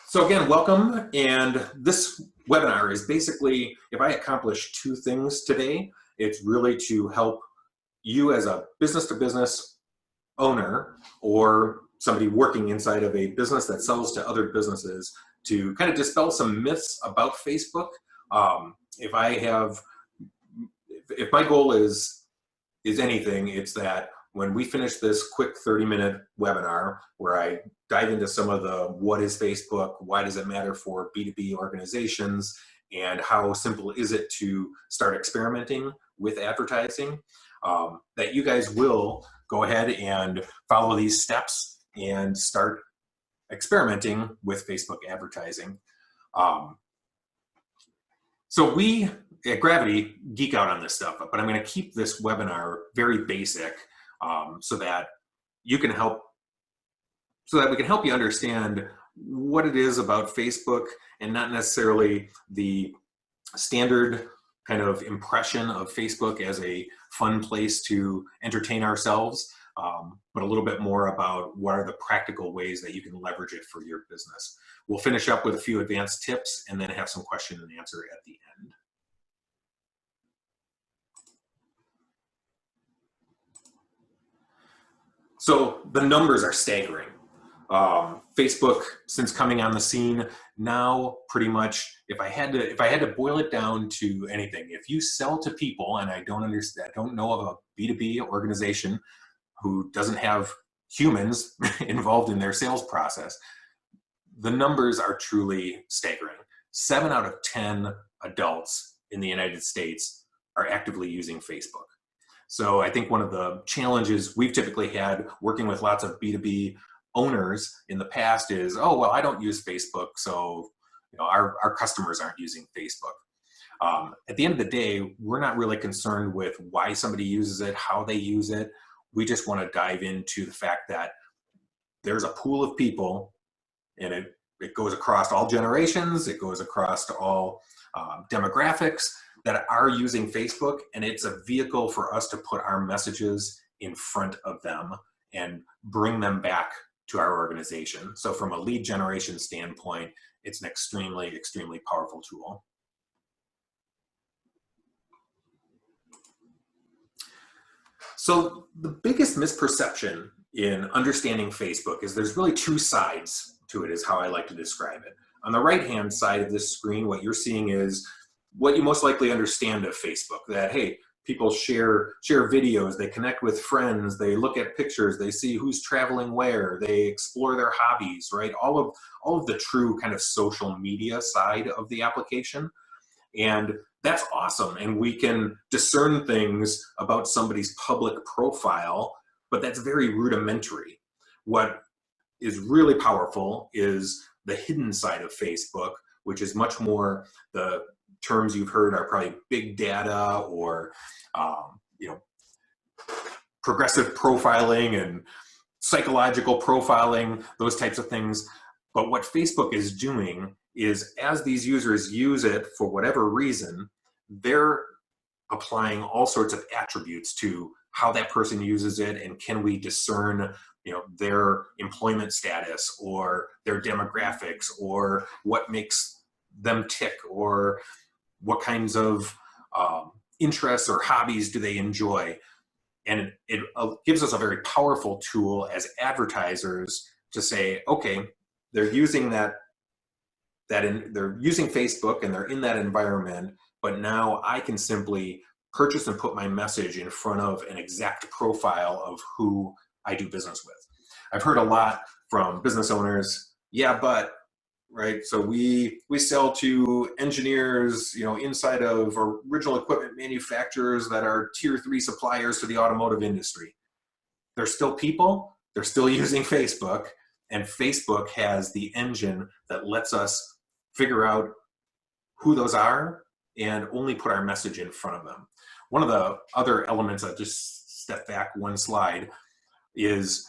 So again, welcome. And this webinar is basically, if I accomplish two things today, it's really to help you as a business-to-business owner or somebody working inside of a business that sells to other businesses to kind of dispel some myths about Facebook. If my goal is anything, it's that when we finish this quick 30-minute webinar where I dive into some of the what is Facebook, why does it matter for B2B organizations, and how simple is it to start experimenting with advertising, that you guys will go ahead and follow these steps and start experimenting with Facebook advertising. So we at Gravity geek out on this stuff, but I'm going to keep this webinar very basic so that we can help you understand what it is about Facebook and not necessarily the standard kind of impression of Facebook as a fun place to entertain ourselves, but a little bit more about what are the practical ways that you can leverage it for your business. We'll finish up with a few advanced tips and then have some question and answer at the end. So the numbers are staggering. Facebook, since coming on the scene, now pretty much, if I had to boil it down to anything, if you sell to people, and I don't know of a B2B organization who doesn't have humans involved in their sales process, the numbers are truly staggering. 7 out of 10 adults in the United States are actively using Facebook. So I think one of the challenges we've typically had working with lots of B2B owners in the past is, oh, well, I don't use Facebook, so our customers aren't using Facebook. At the end of the day, we're not really concerned with why somebody uses it, how they use it. We just want to dive into the fact that there's a pool of people, and it goes across all generations, it goes across to all demographics, that are using Facebook, and it's a vehicle for us to put our messages in front of them and bring them back to our organization. So from a lead generation standpoint, it's an extremely, extremely powerful tool. So the biggest misperception in understanding Facebook is there's really two sides to it, is how I like to describe it. On the right-hand side of this screen, what you're seeing is what you most likely understand of Facebook, that, hey, people share videos, they connect with friends, they look at pictures, they see who's traveling where, they explore their hobbies, right? All of the true kind of social media side of the application. And that's awesome. And we can discern things about somebody's public profile, but that's very rudimentary. What is really powerful is the hidden side of Facebook, which is much more the terms you've heard are probably big data or progressive profiling and psychological profiling, those types of things. But what Facebook is doing is, as these users use it for whatever reason, they're applying all sorts of attributes to how that person uses it, and can we discern their employment status or their demographics or what makes them tick or what kinds of interests or hobbies do they enjoy. And it gives us a very powerful tool as advertisers to say, okay, they're using they're using Facebook and they're in that environment, but now I can simply purchase and put my message in front of an exact profile of who I do business with. I've heard a lot from business owners, yeah, but, right? So we sell to engineers, inside of original equipment manufacturers that are tier 3 suppliers to the automotive industry. They're still people, they're still using Facebook, and Facebook has the engine that lets us figure out who those are and only put our message in front of them. One of the other elements, I'll just step back one slide, is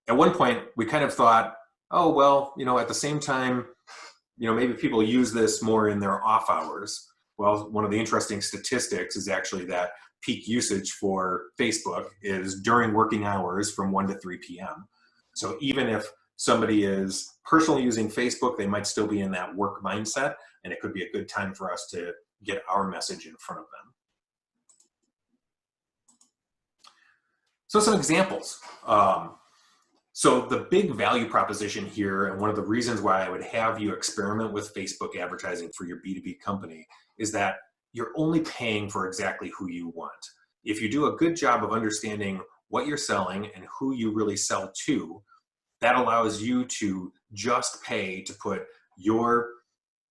at one point we kind of thought, oh, well, at the same time, maybe people use this more in their off hours. Well, one of the interesting statistics is actually that peak usage for Facebook is during working hours from 1 to 3 p.m. So even if somebody is personally using Facebook, they might still be in that work mindset, and it could be a good time for us to get our message in front of them. So some examples. So the big value proposition here, and one of the reasons why I would have you experiment with Facebook advertising for your B2B company, is that you're only paying for exactly who you want. If you do a good job of understanding what you're selling and who you really sell to, that allows you to just pay to put your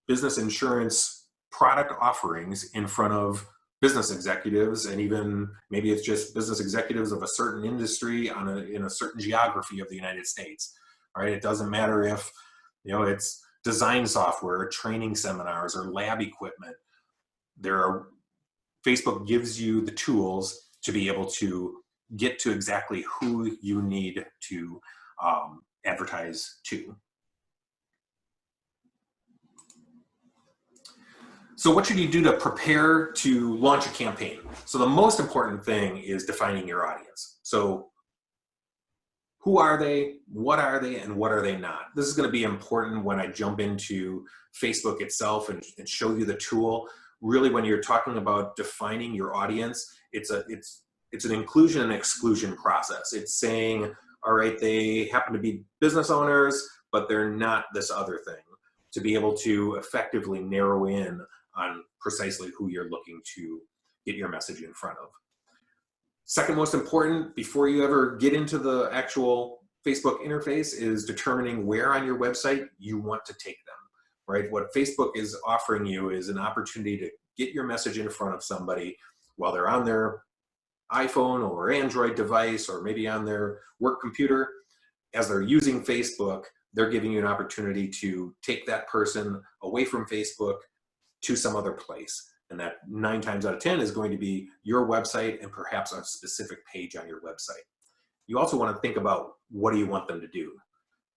business insurance product offerings in front of business executives, and even maybe it's just business executives of a certain industry in a certain geography of the United States. All right, it doesn't matter if it's design software, training seminars, or lab equipment. Facebook gives you the tools to be able to get to exactly who you need to advertise to. So what should you do to prepare to launch a campaign? So the most important thing is defining your audience. So who are they, what are they, and what are they not? This is going to be important when I jump into Facebook itself and show you the tool. Really, when you're talking about defining your audience, it's an inclusion and exclusion process. It's saying, all right, they happen to be business owners, but they're not this other thing, to be able to effectively narrow in on precisely who you're looking to get your message in front of. Second most important, before you ever get into the actual Facebook interface, is determining where on your website you want to take them, right? What Facebook is offering you is an opportunity to get your message in front of somebody while they're on their iPhone or Android device, or maybe on their work computer. As they're using Facebook, they're giving you an opportunity to take that person away from Facebook to some other place. And that 9 times out of 10 is going to be your website and perhaps a specific page on your website. You also want to think about, what do you want them to do,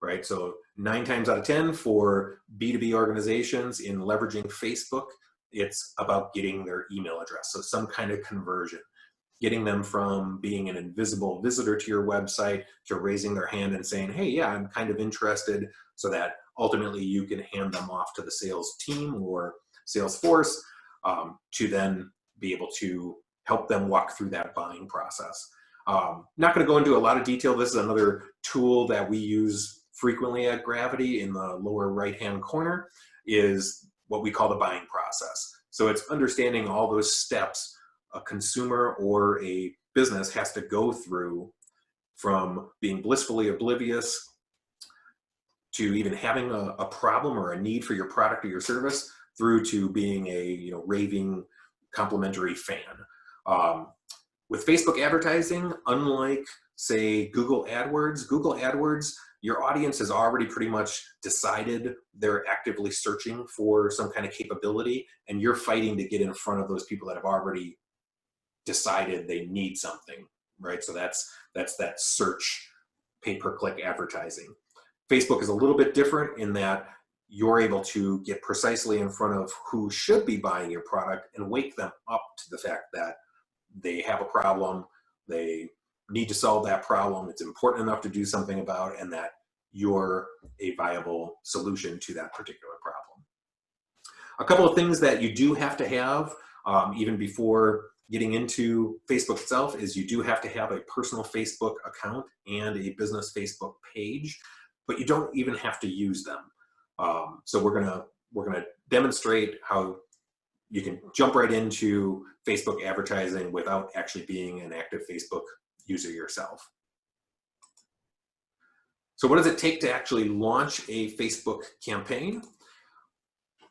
right? So 9 times out of 10 for B2B organizations in leveraging Facebook, it's about getting their email address. So some kind of conversion, getting them from being an invisible visitor to your website to raising their hand and saying, hey, yeah, I'm kind of interested, so that ultimately you can hand them off to the sales team or sales force to then be able to help them walk through that buying process. Not going to go into a lot of detail. This is another tool that we use frequently at Gravity. In the lower right-hand corner is what we call the buying process. So it's understanding all those steps a consumer or a business has to go through, from being blissfully oblivious to even having a problem or a need for your product or your service, through to being a raving complimentary fan. With Facebook advertising, unlike say Google AdWords, your audience has already pretty much decided they're actively searching for some kind of capability, and you're fighting to get in front of those people that have already decided they need something, right? So that's that search pay-per-click advertising. Facebook is a little bit different in that you're able to get precisely in front of who should be buying your product and wake them up to the fact that they have a problem, they need to solve that problem, it's important enough to do something about, and that you're a viable solution to that particular problem. A couple of things that you do have to have even before getting into Facebook itself is you do have to have a personal Facebook account and a business Facebook page, but you don't even have to use them. So we're gonna demonstrate how you can jump right into Facebook advertising without actually being an active Facebook user yourself. So what does it take to actually launch a Facebook campaign?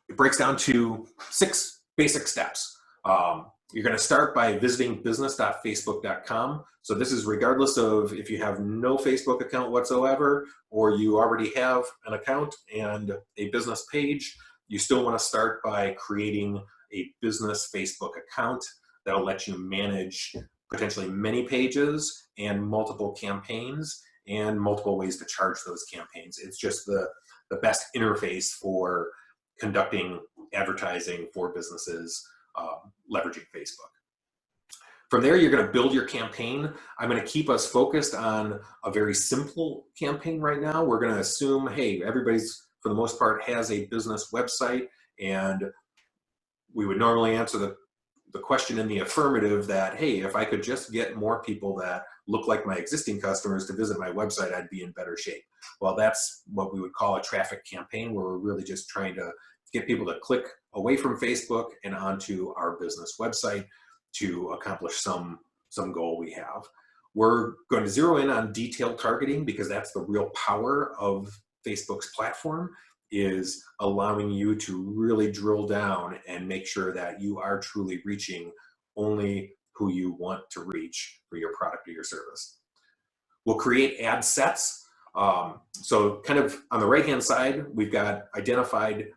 It breaks down to 6 basic steps. You're going to start by visiting business.facebook.com. So this is regardless of if you have no Facebook account whatsoever, or you already have an account and a business page. You still want to start by creating a business Facebook account that'll let you manage potentially many pages and multiple campaigns and multiple ways to charge those campaigns. It's just the best interface for conducting advertising for businesses leveraging Facebook. From there, you're going to build your campaign. I'm going to keep us focused on a very simple campaign right now. We're going to assume, hey, everybody's, for the most part, has a business website, and we would normally answer the question in the affirmative that, hey, if I could just get more people that look like my existing customers to visit my website, I'd be in better shape. Well, that's what we would call a traffic campaign, where we're really just trying to get people to click away from Facebook and onto our business website to accomplish some goal we have. We're going to zero in on detailed targeting, because that's the real power of Facebook's platform, is allowing you to really drill down and make sure that you are truly reaching only who you want to reach for your product or your service. We'll create ad sets. So kind of on the right-hand side, we've got identified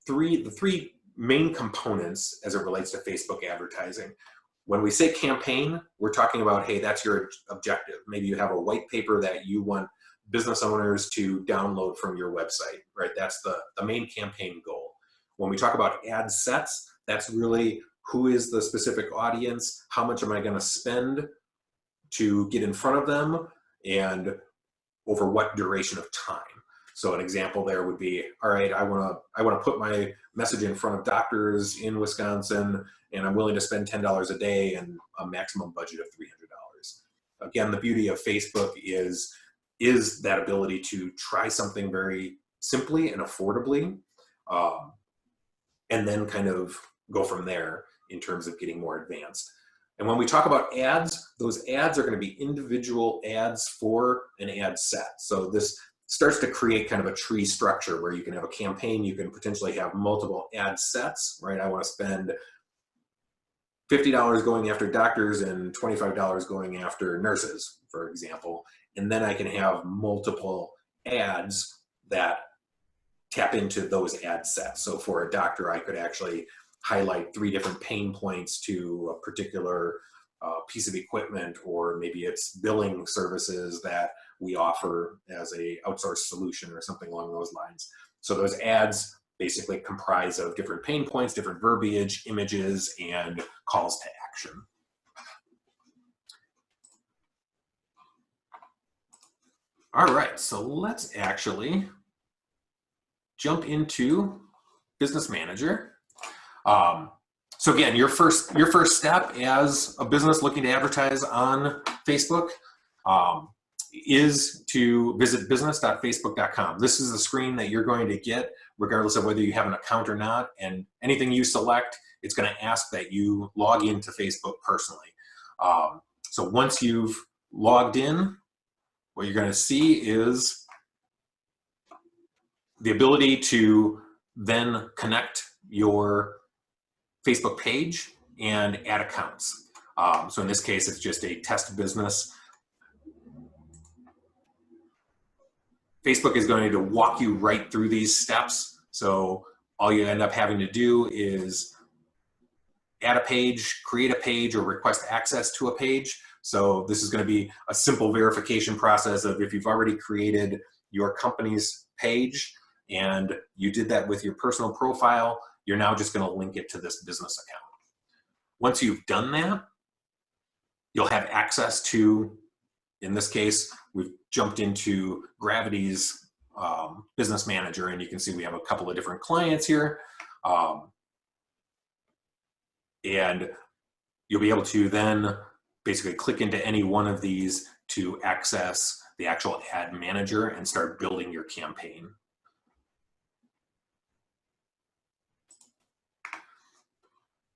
the three main components as it relates to Facebook advertising. When we say campaign, we're talking about, hey, that's your objective. Maybe you have a white paper that you want business owners to download from your website, right? That's the main campaign goal. When we talk about ad sets, that's really who is the specific audience, how much am I going to spend to get in front of them, and over what duration of time. So an example there would be, all right, I want to put my message in front of doctors in Wisconsin, and I'm willing to spend $10 a day and a maximum budget of $300. Again, the beauty of Facebook is that ability to try something very simply and affordably, and then kind of go from there in terms of getting more advanced. And when we talk about ads, those ads are going to be individual ads for an ad set. So this starts to create kind of a tree structure where you can have a campaign, you can potentially have multiple ad sets, right? I want to spend $50 going after doctors and $25 going after nurses, for example. And then I can have multiple ads that tap into those ad sets. So for a doctor, I could actually highlight 3 different pain points to a particular piece of equipment, or maybe it's billing services that we offer as a outsourced solution or something along those lines. So those ads basically comprise of different pain points, different verbiage, images, and calls to action. All right, so let's actually jump into Business Manager. So again, your first step as a business looking to advertise on Facebook is to visit business.facebook.com. This is the screen that you're going to get regardless of whether you have an account or not, and anything you select, it's going to ask that you log into Facebook personally. So once you've logged in, what you're going to see is the ability to then connect your Facebook page and add accounts. So in this case, it's just a test business. Facebook is going to walk you right through these steps. So all you end up having to do is add a page, create a page, or request access to a page. So this is going to be a simple verification process of if you've already created your company's page and you did that with your personal profile, you're now just going to link it to this business account. Once you've done that, you'll have access to, in this case, we've jumped into Gravity's Business Manager, and you can see we have a couple of different clients here. And you'll be able to then basically click into any one of these to access the actual ad manager and start building your campaign.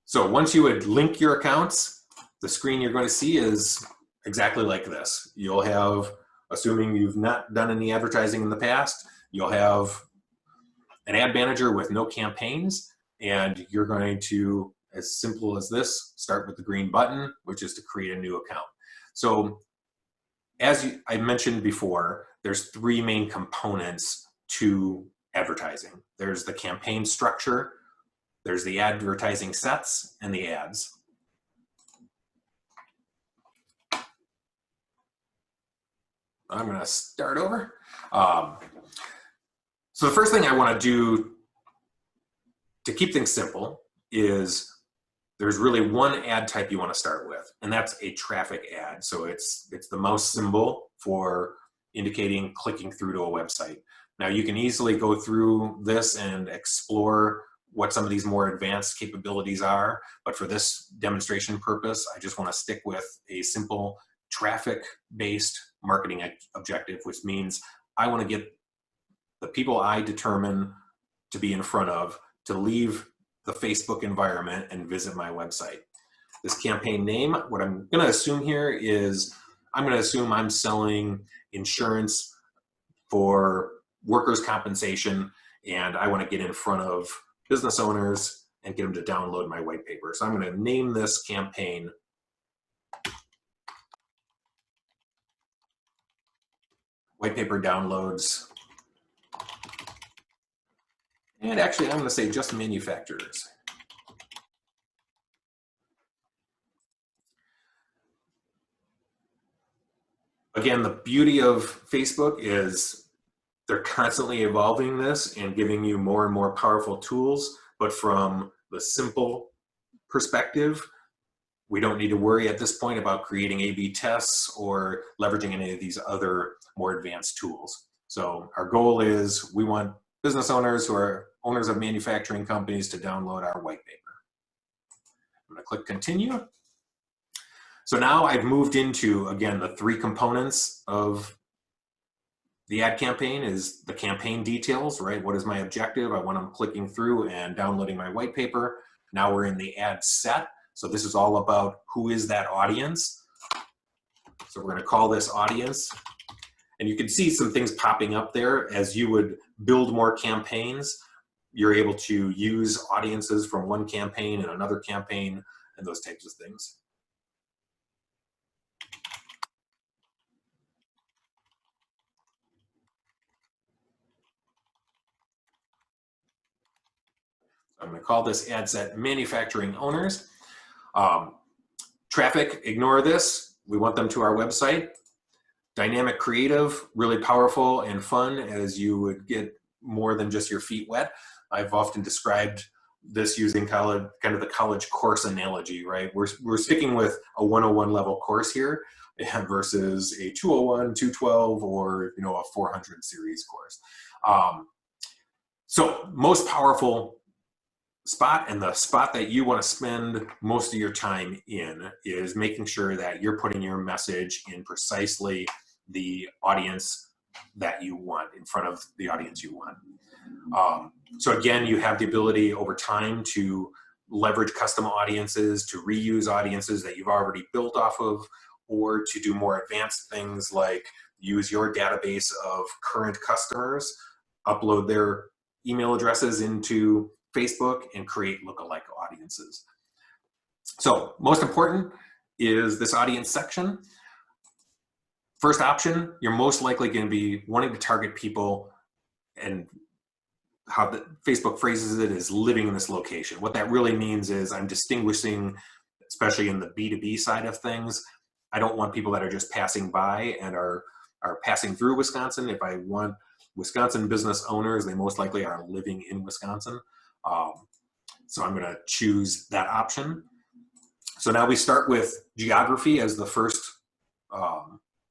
So once you would link your accounts, the screen you're going to see is exactly like this. You'll have, assuming you've not done any advertising in the past, you'll have an ad manager with no campaigns, and you're going to, as simple as this, start with the green button, which is to create a new account. So as I mentioned before, there's 3 main components to advertising. There's the campaign structure, there's the advertising sets, and the ads. I'm going to start over. So the first thing I want to do to keep things simple is there's really one ad type you want to start with, and that's a traffic ad. So it's the mouse symbol for indicating clicking through to a website. Now you can easily go through this and explore what some of these more advanced capabilities are, but for this demonstration purpose, I just want to stick with a simple traffic-based marketing objective, which means I want to get the people I determine to be in front of to leave the Facebook environment and visit my website. This campaign name, what I'm going to assume here is I'm going to assume I'm selling insurance for workers' compensation, and I want to get in front of business owners and get them to download my white paper. So I'm going to name this campaign White Paper Downloads. And actually, I'm going to say just manufacturers. Again, the beauty of Facebook is they're constantly evolving this and giving you more and more powerful tools, but from the simple perspective, we don't need to worry at this point about creating A/B tests or leveraging any of these other more advanced tools. So our goal is we want business owners who are owners of manufacturing companies to download our white paper. I'm going to click continue. So now I've moved into, again, the three components of the ad campaign is the campaign details, right? What is my objective? I want them clicking through and downloading my white paper. Now we're in the ad set. So this is all about who is that audience. So we're going to call this audience. And you can see some things popping up there as you would build more campaigns. You're able to use audiences from one campaign and another campaign and those types of things. I'm going to call this ad set manufacturing owners. Traffic, ignore this. We want them to our website. Dynamic creative, really powerful and fun as you would get more than just your feet wet. I've often described this using kind of the college course analogy, right? We're sticking with a 101 level course here versus a 201, 212, or a 400 series course. So most powerful spot, and the spot that you want to spend most of your time in, is making sure that you're putting your message in precisely the audience that you want, in front of the audience you want. So again, you have the ability over time to leverage custom audiences, to reuse audiences that you've already built off of, or to do more advanced things like use your database of current customers, upload their email addresses into Facebook, and create lookalike audiences. So most important is this audience section. First option, you're most likely going to be wanting to target people, and how the Facebook phrases it is living in this location. What that really means is I'm distinguishing, especially in the B2B side of things, I don't want people that are just passing by and are passing through Wisconsin. If I want Wisconsin business owners, they most likely are living in Wisconsin. So I'm going to choose that option. So now we start with geography as the first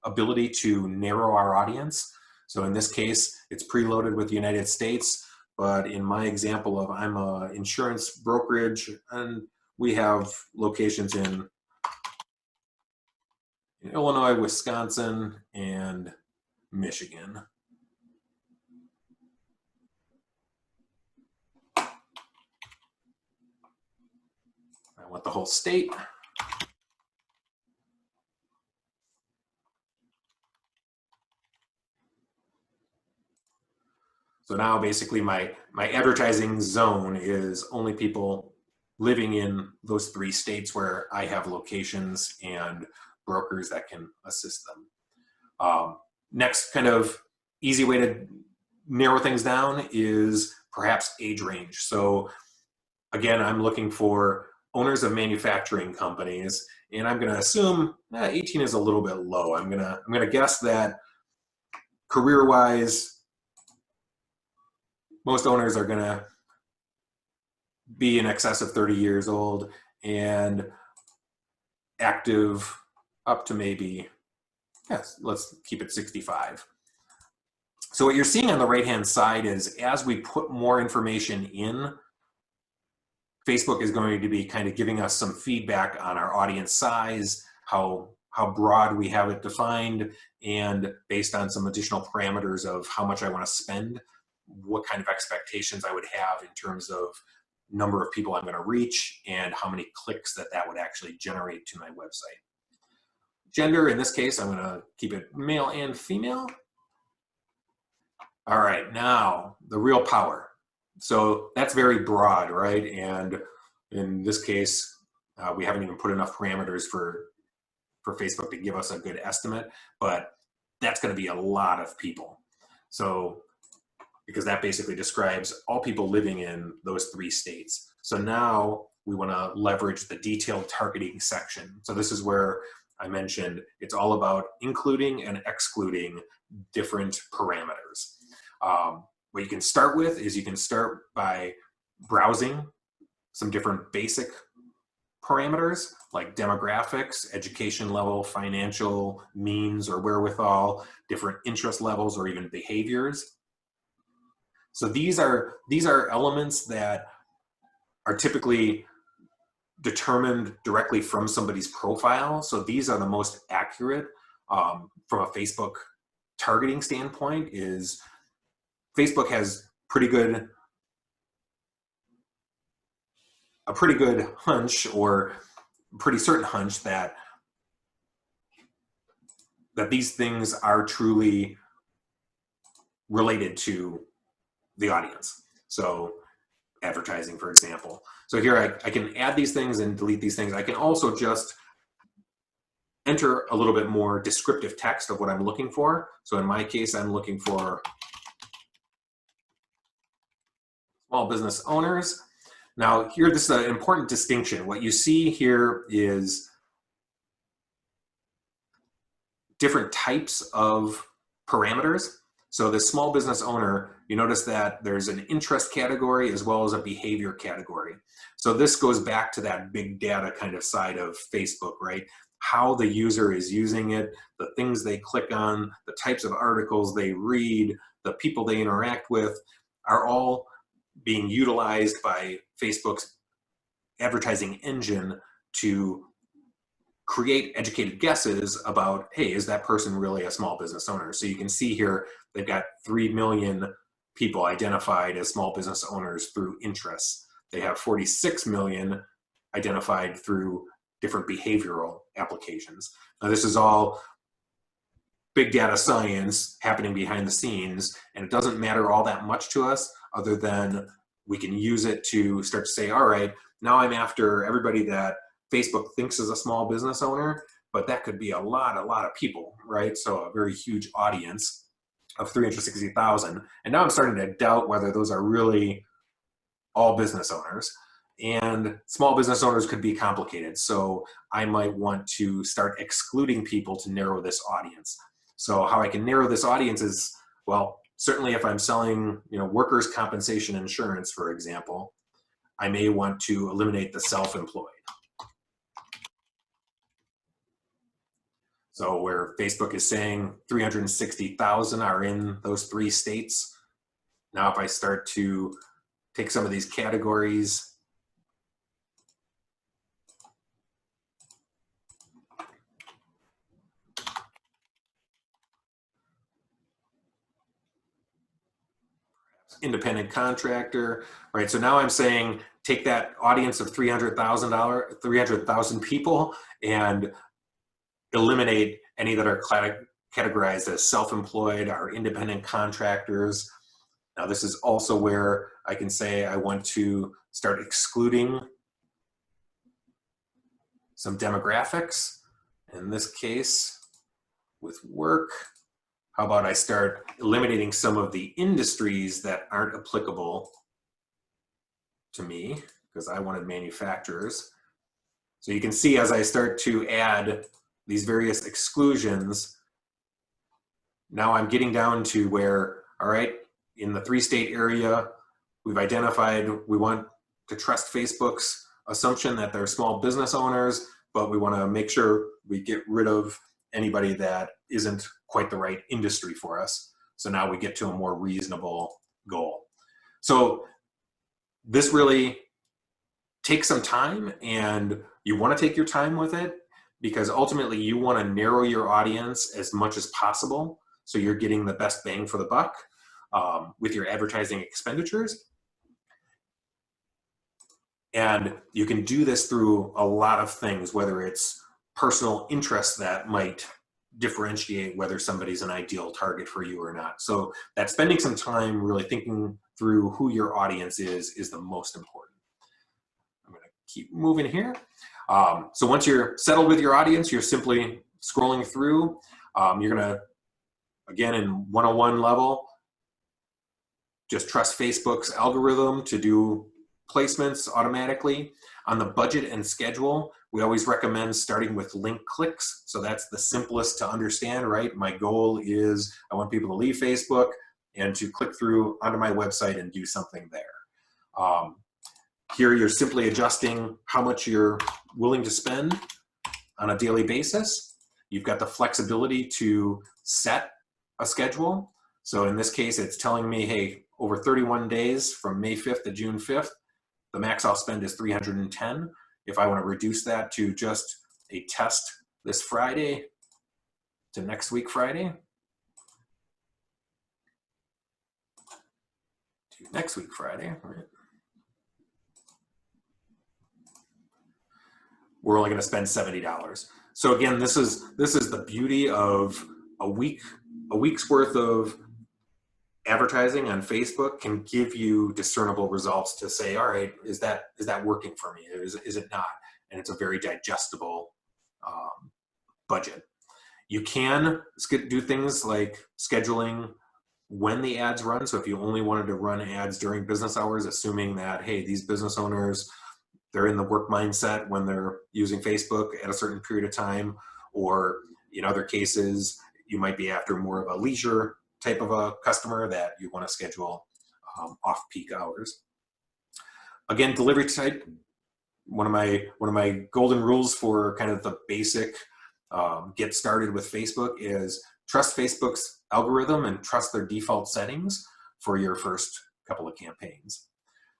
ability to narrow our audience. So in this case, it's preloaded with the United States, but in my example of I'm an insurance brokerage, and we have locations in Illinois, Wisconsin, and Michigan. I want the whole state. So now basically my advertising zone is only people living in those 3 states where I have locations and brokers that can assist them. Next kind of easy way to narrow things down is perhaps age range. So again, I'm looking for owners of manufacturing companies, and I'm going to assume 18 is a little bit low. I'm going to guess that career-wise, most owners are going to be in excess of 30 years old, and active up to maybe, yes, let's keep it 65. So what you're seeing on the right-hand side is as we put more information in, Facebook is going to be kind of giving us some feedback on our audience size, how broad we have it defined, and based on some additional parameters of how much I want to spend, what kind of expectations I would have in terms of number of people I'm going to reach and how many clicks that would actually generate to my website. Gender, in this case, I'm going to keep it male and female. All right, now the real power. So that's very broad, right? And in this case, we haven't even put enough parameters for Facebook to give us a good estimate, but that's going to be a lot of people. So, because that basically describes all people living in those 3 states. So now we want to leverage the detailed targeting section. So this is where I mentioned it's all about including and excluding different parameters. What you can start with is you can start by browsing some different basic parameters like demographics, education level, financial means or wherewithal, different interest levels, or even behaviors. So these are elements that are typically determined directly from somebody's profile. So these are the most accurate from a Facebook targeting standpoint. Is Facebook has a pretty good hunch, or pretty certain hunch, that these things are truly related to the audience. So advertising, for example. So here I can add these things and delete these things. I can also just enter a little bit more descriptive text of what I'm looking for. So in my case, I'm looking for small business owners. Now here, this is an important distinction. What you see here is different types of parameters. So the small business owner, you notice that there's an interest category as well as a behavior category. So this goes back to that big data kind of side of Facebook, right? How the user is using it, the things they click on, the types of articles they read, the people they interact with are all being utilized by Facebook's advertising engine to create educated guesses about, hey, is that person really a small business owner? So you can see here, they've got 3 million people identified as small business owners through interests. They have 46 million identified through different behavioral applications. Now this is all big data science happening behind the scenes, and it doesn't matter all that much to us other than we can use it to start to say, all right, now I'm after everybody that Facebook thinks is a small business owner, but that could be a lot of people, right? So a very huge audience of 360,000. And now I'm starting to doubt whether those are really all business owners. And small business owners could be complicated. So I might want to start excluding people to narrow this audience. So how I can narrow this audience is, well, certainly if I'm selling, workers' compensation insurance, for example, I may want to eliminate the self-employed. So where Facebook is saying 360,000 are in those 3 states. Now if I start to take some of these categories, independent contractor, right? So now I'm saying take that audience of 300,000 people and eliminate any that are categorized as self-employed or independent contractors. Now this is also where I can say I want to start excluding some demographics. In this case, with work, how about I start eliminating some of the industries that aren't applicable to me, because I wanted manufacturers. So you can see as I start to add these various exclusions, now I'm getting down to where, all right, in the 3-state area, we've identified we want to trust Facebook's assumption that they're small business owners, but we want to make sure we get rid of anybody that isn't quite the right industry for us. So now we get to a more reasonable goal. So this really takes some time, and you want to take your time with it because ultimately you want to narrow your audience as much as possible so you're getting the best bang for the buck with your advertising expenditures. And you can do this through a lot of things, whether it's personal interests that might differentiate whether somebody's an ideal target for you or not. So that spending some time really thinking through who your audience is the most important. I'm going to keep moving here. So once you're settled with your audience, you're simply scrolling through. You're going to, again, in 101 level, just trust Facebook's algorithm to do placements automatically. On the budget and schedule, we always recommend starting with link clicks. So that's the simplest to understand, right? My goal is I want people to leave Facebook and to click through onto my website and do something there. Here you're simply adjusting how much you're willing to spend on a daily basis. You've got the flexibility to set a schedule. So in this case, it's telling me, hey, over 31 days from May 5th to June 5th, the max I'll spend is 310. If I want to reduce that to just a test this Friday to next week Friday, to next week Friday, right? We're only going to spend $70. So again, this is the beauty of a week's worth of advertising on Facebook can give you discernible results to say, all right, is that working for me? Is it not? And it's a very digestible budget. You can do things like scheduling when the ads run. So if you only wanted to run ads during business hours, assuming that, hey, these business owners, they're in the work mindset when they're using Facebook at a certain period of time, or in other cases, you might be after more of a leisure type of a customer that you want to schedule off-peak hours. Again, delivery type, one of my golden rules for kind of the basic get started with Facebook is trust Facebook's algorithm and trust their default settings for your first couple of campaigns.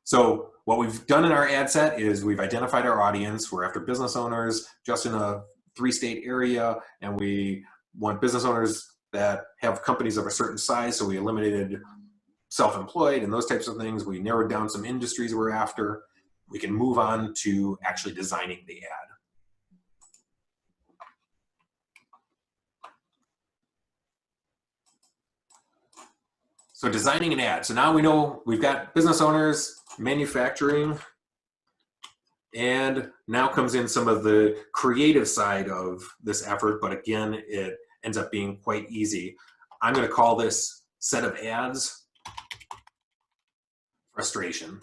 So what we've done in our ad set is we've identified our audience. We're after business owners just in a 3-state area, and we want business owners that have companies of a certain size. So we eliminated self-employed and those types of things. We narrowed down some industries we're after. We can move on to actually designing the ad. So designing an ad. So now we know we've got business owners, manufacturing, and now comes in some of the creative side of this effort. But again, it ends up being quite easy. I'm going to call this set of ads frustration.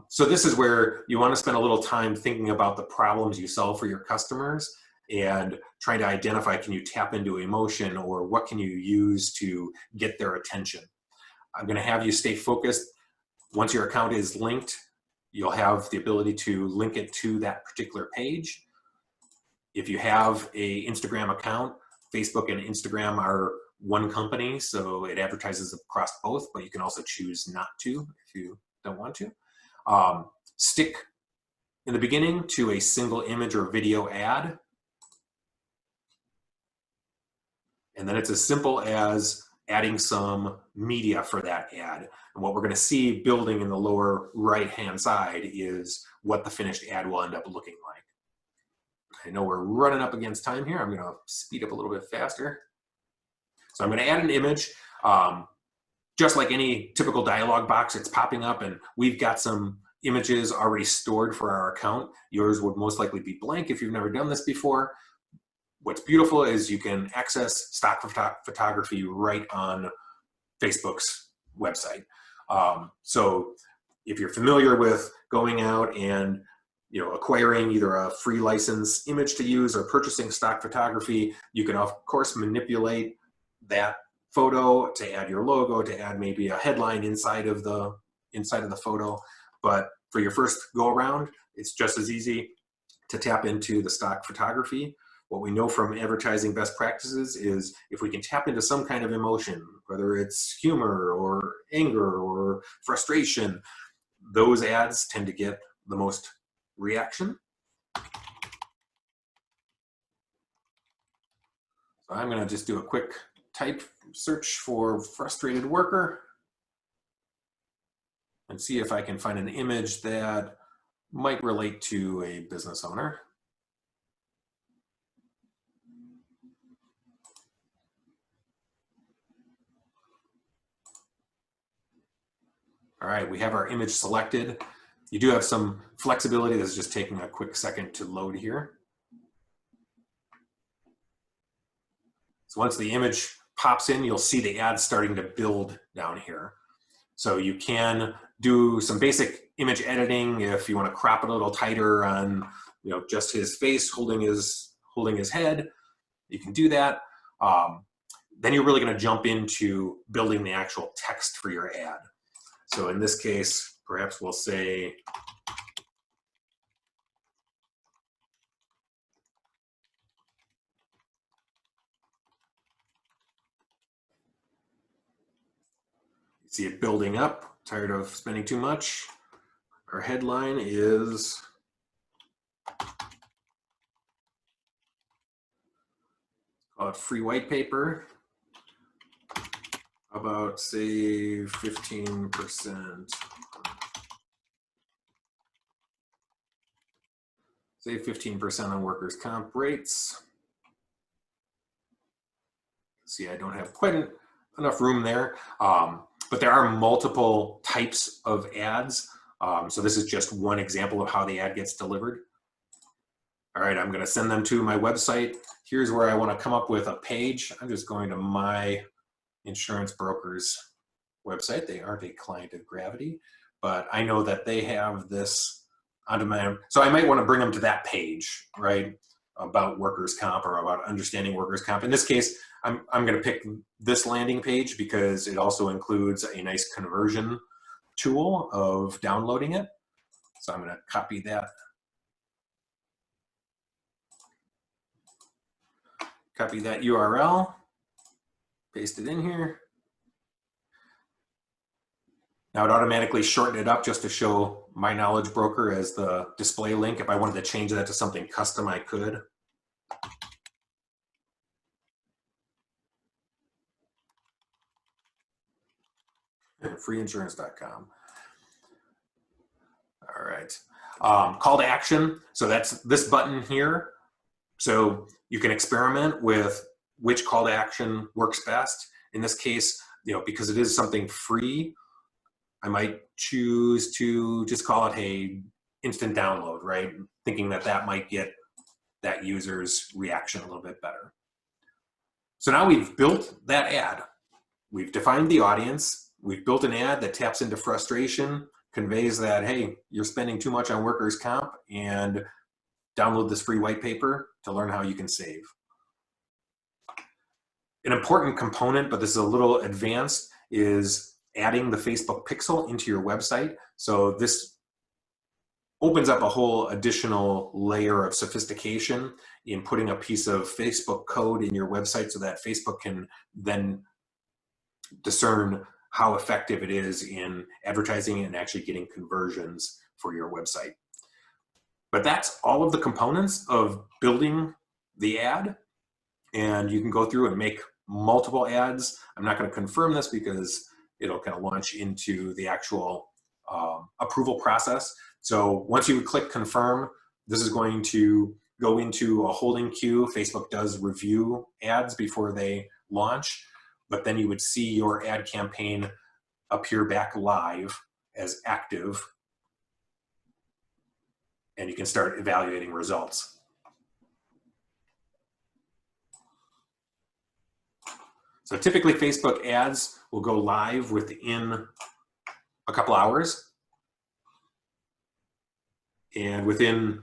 So this is where you want to spend a little time thinking about the problems you solve for your customers and trying to identify, can you tap into emotion, or what can you use to get their attention? I'm going to have you stay focused. Once your account is linked, you'll have the ability to link it to that particular page. If you have an Instagram account, Facebook and Instagram are one company, so it advertises across both, but you can also choose not to if you don't want to. Stick in the beginning to a single image or video ad. And then it's as simple as adding some media for that ad. And what we're going to see building in the lower right-hand side is what the finished ad will end up looking like. I know we're running up against time here. I'm going to speed up a little bit faster. So I'm going to add an image. Just like any typical dialog box, it's popping up, and we've got some images already stored for our account. Yours would most likely be blank if you've never done this before. What's beautiful is you can access stock photography right on Facebook's website. So if you're familiar with going out and acquiring either a free license image to use or purchasing stock photography, you can of course manipulate that photo to add your logo, to add maybe a headline inside of the photo. But for your first go around, It's just as easy to tap into the stock photography. What we know from advertising best practices is if we can tap into some kind of emotion, whether it's humor or anger or frustration, those ads tend to get the most reaction. So I'm going to just do a quick type search for frustrated worker and see if I can find an image that might relate to a business owner. All right, we have our image selected. You do have some flexibility. This is just taking a quick second to load here. So once the image pops in, you'll see the ad starting to build down here. So you can do some basic image editing if you want to crop it a little tighter on, just his face holding his head. You can do that. Then you're really going to jump into building the actual text for your ad. So in this case, perhaps we'll say, see it building up, tired of spending too much. Our headline is called free white paper about save 15%. Save 15% on workers' comp rates. See, I don't have quite enough room there, but there are multiple types of ads. So this is just one example of how the ad gets delivered. All right, I'm going to send them to my website. Here's where I want to come up with a page. I'm just going to my insurance broker's website. They aren't a client of Gravity, but I know that they have this on demand. So I might want to bring them to that page, right, about workers' comp or about understanding workers' comp. In this case, I'm going to pick this landing page because it also includes a nice conversion tool of downloading it. So I'm going to copy that. Copy that URL, paste it in here. Now it automatically shortened it up just to show My Knowledge Broker as the display link. If I wanted to change that to something custom, I could. Freeinsurance.com. All right. Call to action. So that's this button here. So you can experiment with which call to action works best. In this case, because it is something free, I might choose to just call it, hey, instant download, right? Thinking that that might get that user's reaction a little bit better. So now we've built that ad. We've defined the audience. We've built an ad that taps into frustration, conveys that, hey, you're spending too much on workers' comp, and download this free white paper to learn how you can save. An important component, but this is a little advanced, is adding the Facebook pixel into your website. So this opens up a whole additional layer of sophistication in putting a piece of Facebook code in your website so that Facebook can then discern how effective it is in advertising and actually getting conversions for your website. But that's all of the components of building the ad. And you can go through and make multiple ads. I'm not going to confirm this because it'll kind of launch into the actual approval process. So once you click confirm, this is going to go into a holding queue. Facebook does review ads before they launch, but then you would see your ad campaign appear back live as active, and you can start evaluating results. So typically Facebook ads will go live within a couple hours. And within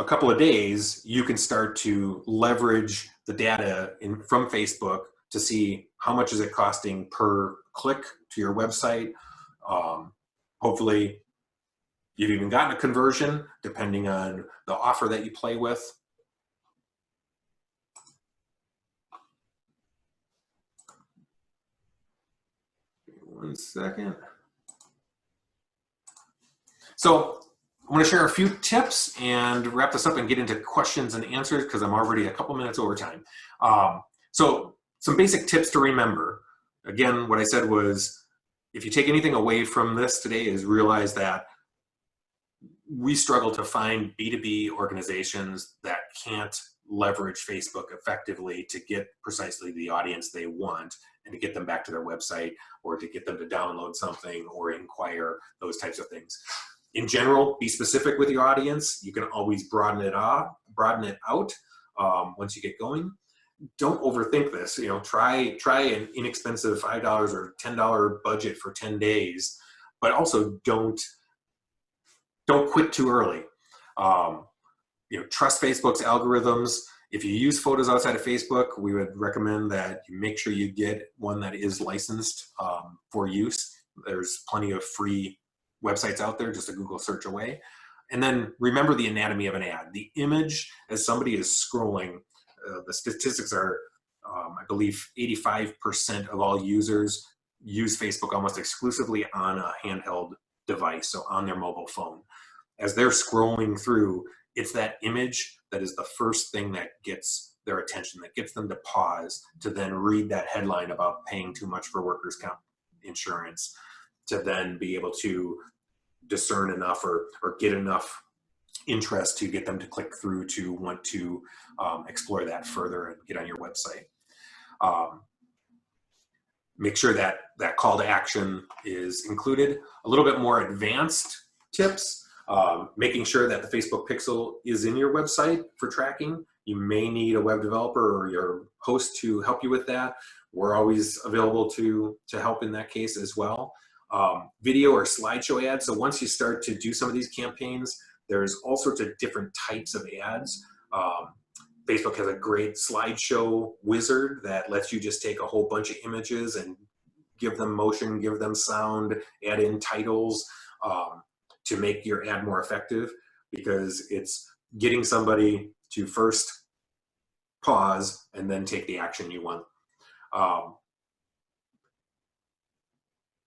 a couple of days, you can start to leverage the data from Facebook to see how much is it costing per click to your website. Hopefully, You've even gotten a conversion depending on the offer that you play with. One second. So I'm going to share a few tips and wrap this up and get into questions and answers because I'm already a couple minutes over time. So some basic tips to remember. Again, what I said was, if you take anything away from this today, is realize that we struggle to find B2B organizations that can't leverage Facebook effectively to get precisely the audience they want and to get them back to their website or to get them to download something or inquire, those types of things. In general, be specific with your audience. You can always broaden it out once you get going. Don't overthink this. Try an inexpensive $5 or $10 budget for 10 days, but also don't quit too early. Trust Facebook's algorithms. If you use photos outside of Facebook, we would recommend that you make sure you get one that is licensed for use. There's plenty of free websites out there, just a Google search away. And then remember the anatomy of an ad. The image, as somebody is scrolling, the statistics are, I believe 85% of all users use Facebook almost exclusively on a handheld device, so on their mobile phone. As they're scrolling through, it's that image that is the first thing that gets their attention, that gets them to pause, to then read that headline about paying too much for workers' comp insurance, to then be able to discern enough or get enough interest to get them to click through to want to explore that further and get on your website. Make sure that that call to action is included. A little bit more advanced tips, making sure that the Facebook pixel is in your website for tracking. You may need a web developer or your host to help you with that. We're always available to help in that case as well. Video or slideshow ads. So once you start to do some of these campaigns, there's all sorts of different types of ads. Facebook has a great slideshow wizard that lets you just take a whole bunch of images and give them motion, give them sound, add in titles to make your ad more effective, because it's getting somebody to first pause and then take the action you want.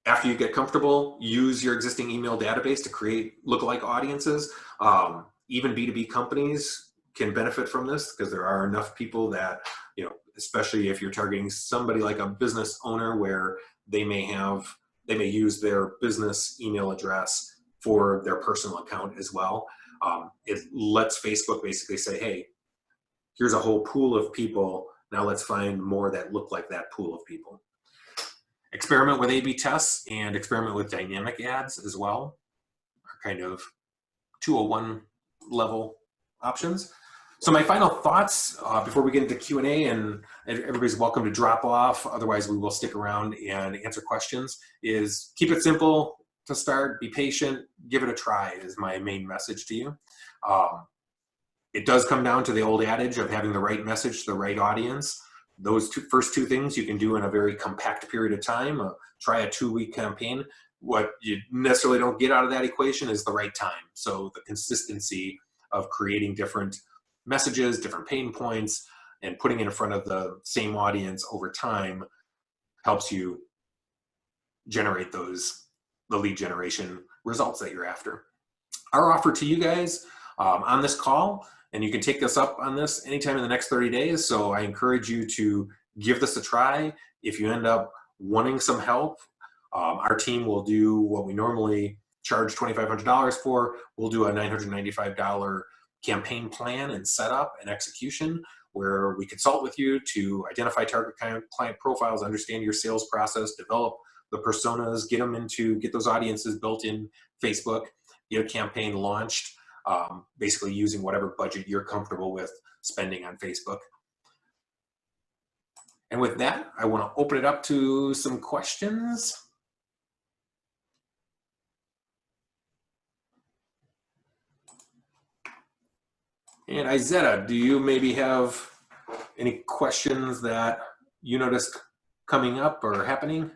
After you get comfortable, use your existing email database to create lookalike audiences. Even B2B companies can benefit from this, because there are enough people that, especially if you're targeting somebody like a business owner where they may use their business email address for their personal account as well. It lets Facebook basically say, hey, here's a whole pool of people. Now let's find more that look like that pool of people. Experiment with A/B tests and experiment with dynamic ads as well, are kind of 201 level options. So my final thoughts before we get into Q&A, and everybody's welcome to drop off, otherwise we will stick around and answer questions, is keep it simple to start, be patient, give it a try is my main message to you. It does come down to the old adage of having the right message to the right audience. Those first two things you can do in a very compact period of time. Try a 2-week campaign. What you necessarily don't get out of that equation is the right time. So the consistency of creating different messages, different pain points, and putting it in front of the same audience over time helps you generate the lead generation results that you're after. Our offer to you guys on this call, and you can take us up on this anytime in the next 30 days. So I encourage you to give this a try. If you end up wanting some help, our team will do what we normally charge $2,500 for. We'll do a $995 campaign plan and setup and execution, where we consult with you to identify target client profiles, understand your sales process, develop the personas, get those audiences built in Facebook, get a campaign launched, basically using whatever budget you're comfortable with spending on Facebook. And with that, I want to open it up to some questions. And Izetta, do you maybe have any questions that you noticed coming up or happening?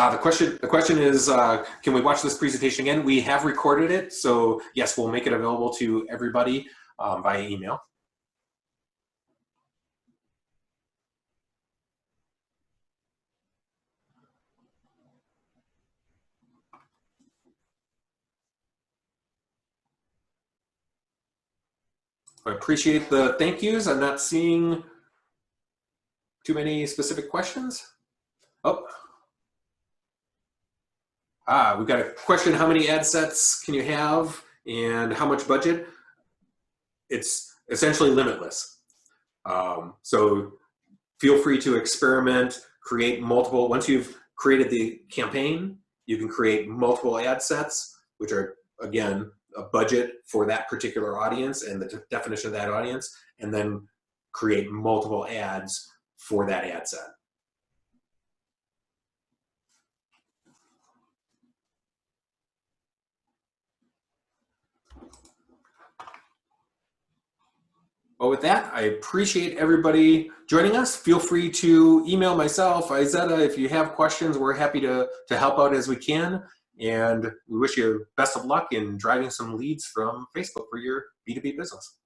The question is, can we watch this presentation again? We have recorded it, so yes, we'll make it available to everybody via email. I appreciate the thank yous. I'm not seeing too many specific questions. Oh, we've got a question. How many ad sets can you have and how much budget? It's essentially limitless. So feel free to experiment, create multiple. Once you've created the campaign, you can create multiple ad sets, which are, again, a budget for that particular audience and the definition of that audience, and then create multiple ads for that ad set. Well, with that, I appreciate everybody joining us. Feel free to email myself, Izetta, if you have questions. We're happy to help out as we can. And we wish you best of luck in driving some leads from Facebook for your B2B business.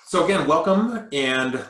So again, welcome. And